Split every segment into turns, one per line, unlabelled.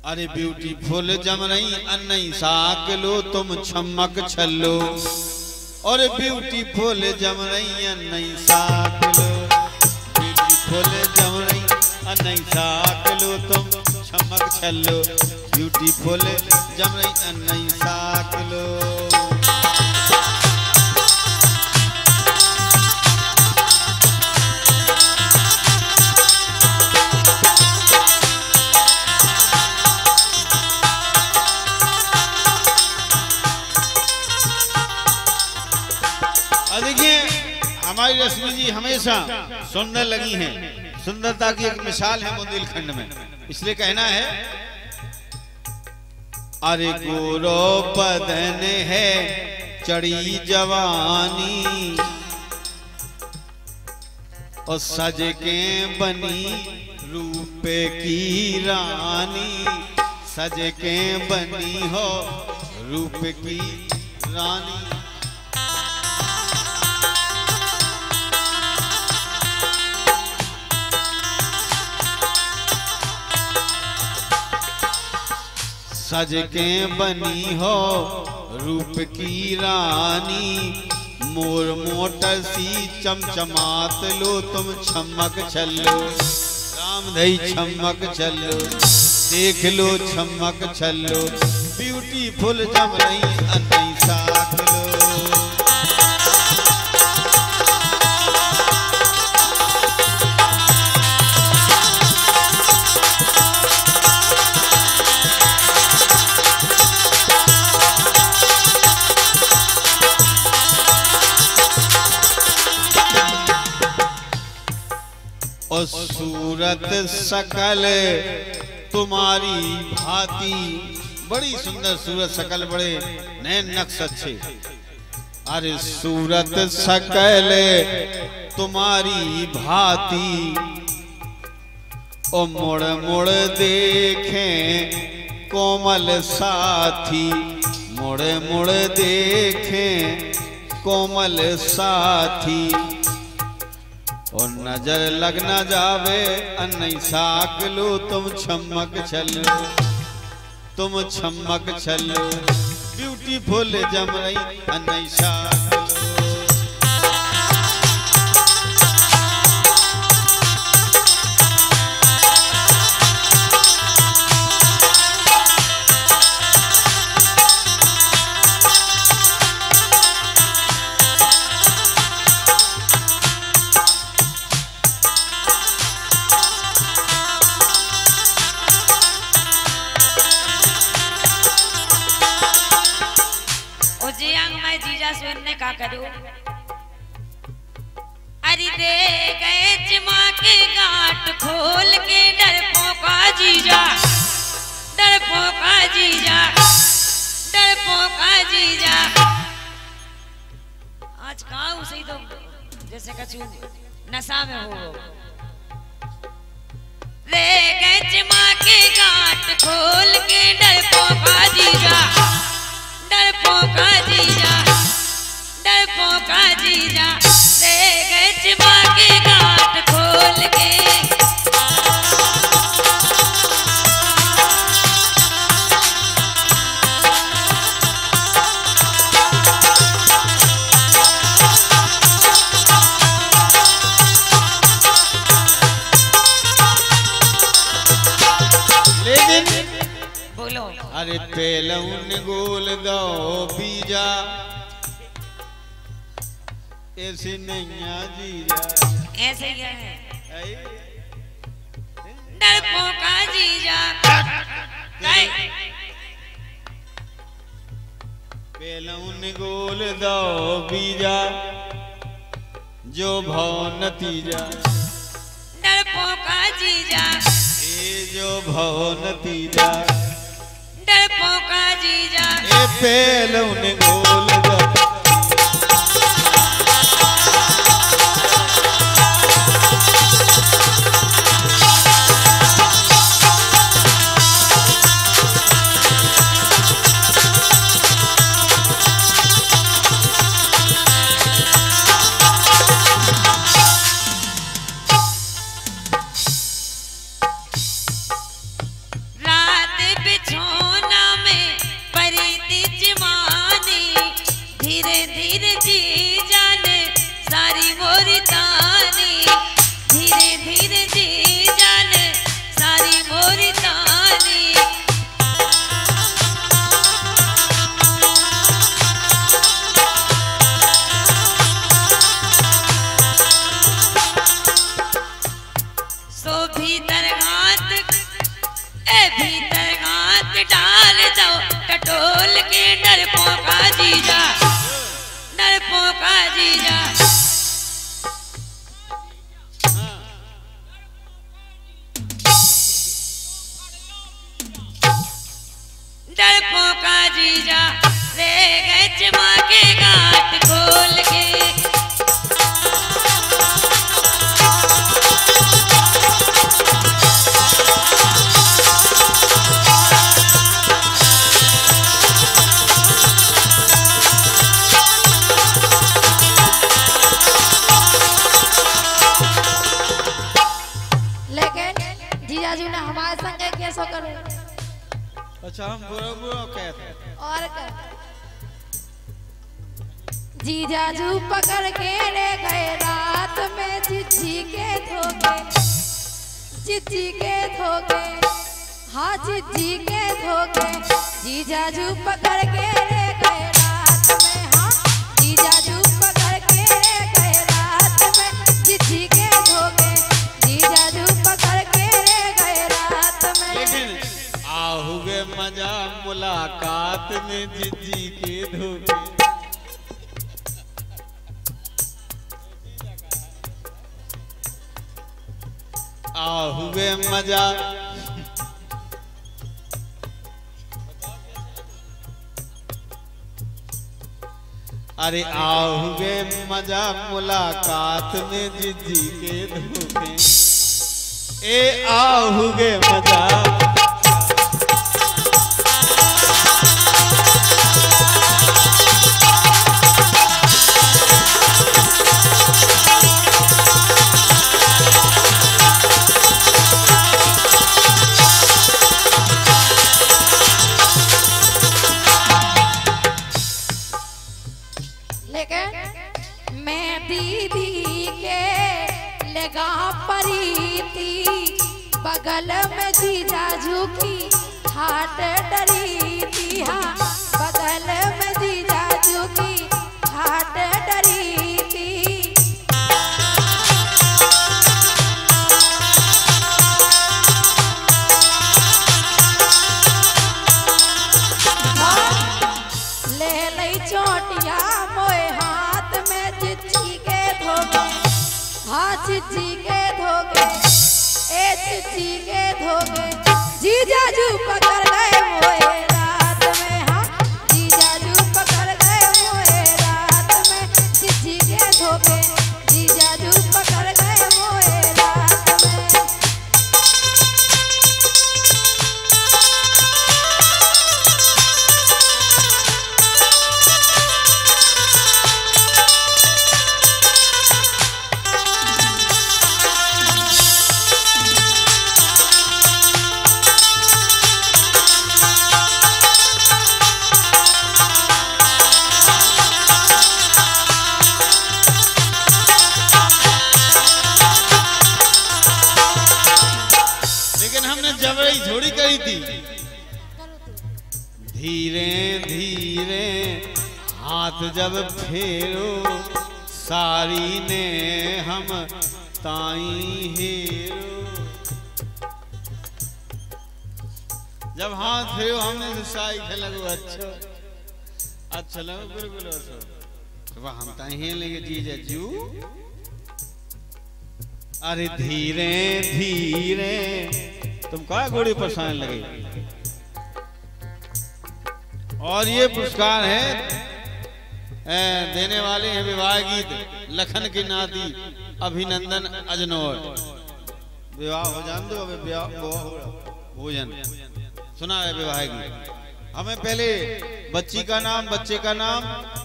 अरे ब्यूटीफुल जमरई अन्नई साक लो तुम छमक छल्लो। और ब्यूटीफुल जमरई अन्नई साक लो, ब्यूटीफुल जमरई अन्नई साक लो तुम छमक छल्लो, ब्यूटीफुल जमरई अन्नई साक लो। देखिए हमारी रश्मि जी हमेशा सुंदर लगी हैं, सुंदरता की एक मिसाल है बुंदेलखंड में, इसलिए कहना है अरे गोरो बदन है चढ़ी जवानी और सज के बनी रूप की रानी, सज के बनी हो रूप की रानी। सज के बनी हो रूप की रानी, मोर मोटर सी चमचमात लो तुम छमक छल्लो, राम धई छमक छल्लो, देख लो छमक छल्लो, ब्यूटीफुल जमरई अन्नई साक लो। और सूरत सकल तुम्हारी भांति, बड़ी सुंदर सूरत सकल, बड़े नैन नक्श अच्छे। अरे सूरत सकल तुम्हारी भांति, ओ मुड़ मुड़ देखें कोमल साथी, मुड़ मुड़ देखें कोमल साथी, और नजर लग न जावे अन्नई साक लो तुम छमक छल्लो, तुम छमक छल्लो, ब्यूटीफुल जमरई अन्नई साक लो।
का करूं अरे दे गए चिमा के गांठ खोल के, डरपोका जीजा, डरपोका जीजा, डरपोका जीजा। आज कहाँ उसे तो जैसे कछु नशा में हो। दे गए चिमा के गांठ खोल के, डरपोका जीजा, डरपोका जीजा, डरपोका जीजा, ले गए चिमा के गांठ खोल के।
लेकिन
बोलो
अरे पेलौन गोल दो बीजा, ऐसे नैया जीजा,
ऐसे क्या है डरपोका जीजा,
पेलौन गोल दो बीजा, जो भाव नतीजा,
डरपोका जीजा,
ए जो भाव नतीजा,
डरपोका जीजा,
ए पेलौन गोल दो।
रात तो भीतर हाथ भीतर हाथ डाल दो टटोल के डरपोका जीजा, डरपोका जीजा। डरपोका जीजा ले गए चमा के गांठ खोल के।
लेकिन जीजाजी ने हमारे संग कैसो करे।
अच्छा हम बुरा बुरा कहते हैं
और क्या जीजाजू पकड़ के ले गए रात में चिट्ठी के धोखे, चिट्ठी के धोखे, हाँ चिट्ठी के धोखे। जीजाजू पकड़ के ले गए रात में, हाँ जीजाजू पकड़ के ले गए रात में चिट्ठी के धोखे। जीजाजू पकड़ के ले गए रात में।
लेकिन आहुगे मजा मुलाकात में जिद्दी के धोखे। आहुगे मजा अरे आहुगे मजा मुलाकात में जिद्दी के धोखे। ए आहुगे मजा
बगल में जीजाजू की हाट डरी थी, हाँ बगल में जीजाजू की हाट डरी थी। ले लई चोटिया मोए हाथ में चिट्ठी के धोखे, हाँ चिट्ठी के धोखे, चिट्ठी के धोखे। जीजाजू पकड़ गए मोए रात में, हाँ जीजाजू पकड़ गए मोए रात में चिट्ठी के धोखे। जीजाजू पकड़ गए मोए रात में।
जबरई थोड़ी करी थी। धीरे धीरे हाथ जब फेरो सारी ने हम ताई हेरो। जब हाथ फेरो हमने तो साई लगो अच्छा अच्छा लगो बिल्कुल अच्छा। तो हम ताई हे लेंगे जीजा जू। अरे धीरे धीरे तुम कहा घोड़ी पर साइन लगे। और ये पुरस्कार है देने वाले हैं विवाह गीत लखन की नाती अभिनंदन अजनौर। विवाह हो जान दो, अभी भोजन सुना है विवाह गीत। हमें पहले बच्ची का नाम, बच्चे का नाम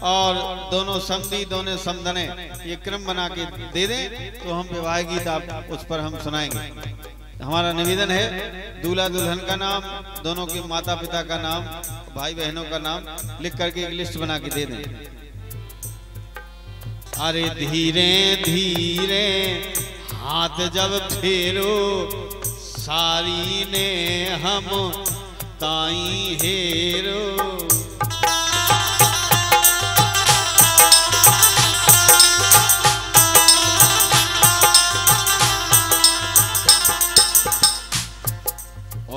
और दोनों समधी दोनों समधने ये क्रम बना के दे दें तो हम विवाह गीत आप उस पर हम सुनाएंगे। हमारा निवेदन है दूल्हा दुल्हन का नाम, दोनों के माता पिता का नाम, भाई बहनों का नाम लिख करके एक लिस्ट बना के दे दें। अरे धीरे धीरे हाथ जब फेरो सारी ने हम ताई हेरो।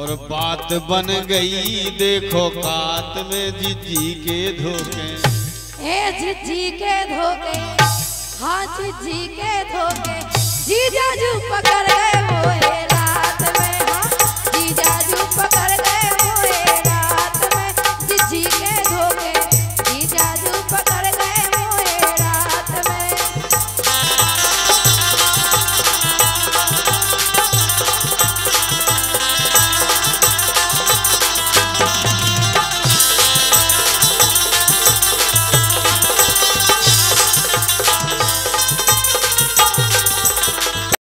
और बात बन गई देखो कात में जिज्जी के धोखे।
ए जिज्जी के धोखे, हाँ जिज्जी के धोखे, जीजाजू पकड़ गए मोहे।